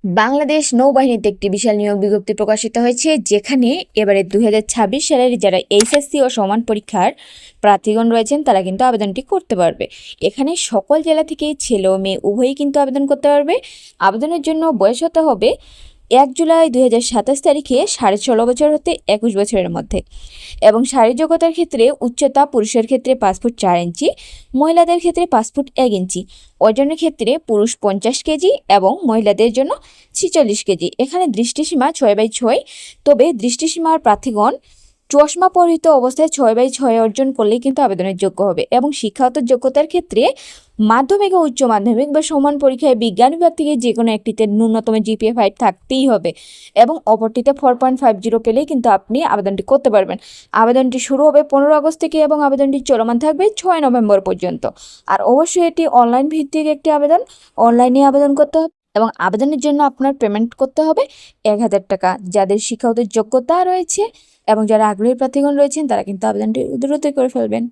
বাংলাদেশ নৌবাহিনীতে একটি বিশাল নিয়োগ বিজ্ঞপ্তি প্রকাশিত হয়েছে, যেখানে এবারে 2026 সালের যারা এইচএসসি ও সমান পরীক্ষার প্রার্থীগণ রয়েছেন তারা কিন্তু আবেদনটি করতে পারবে। এখানে সকল জেলা থেকে ছেলে ও মেয়ে উভয়ই কিন্তু আবেদন করতে পারবে। আবেদনের জন্য বয়স হতে হবে 1 জুলাই 2027 তারিখে 16.5 বছর হতে 21 বছরের মধ্যে। এবং শারীরিক যোগ্যতার ক্ষেত্রে উচ্চতা পুরুষের ক্ষেত্রে 5 ফুট 4 ইঞ্চি, মহিলাদের ক্ষেত্রে 5 ফুট 1 ইঞ্চি। ওজনের ক্ষেত্রে পুরুষ 50 কেজি এবং মহিলাদের জন্য 46 কেজি। এখানে দৃষ্টিসীমা 6/6, তবে দৃষ্টিসীমার প্রার্থীগণ চশমা পরিহিত অবস্থায় 6/6 অর্জন করলেই কিন্তু আবেদনের যোগ্য হবে। এবং শিক্ষাগত যোগ্যতার ক্ষেত্রে মাধ্যমিক ও উচ্চ মাধ্যমিক বা সমান পরীক্ষায় বিজ্ঞান বিভাগ থেকে যে কোনো একটিতে ন্যূনতম জিপিএ 5 থাকতেই হবে এবং অপরটিতে 4.50 পেলেই কিন্তু আপনি আবেদনটি করতে পারবেন। আবেদনটি শুরু হবে 15 আগস্ট থেকে এবং আবেদনটি চলমান থাকবে 6 নভেম্বর পর্যন্ত। আর অবশ্যই এটি অনলাইন ভিত্তিক একটি আবেদন, অনলাইনে আবেদন করতে হবে এবং আবেদনের জন্য আপনার পেমেন্ট করতে হবে 1000 টাকা। যাদের শিক্ষাগত যোগ্যতা রয়েছে এবং যারা আগ্রহী প্রার্থীগণ রয়েছেন তারা কিন্তু আবেদনটি দ্রুতই করে ফেলবেন।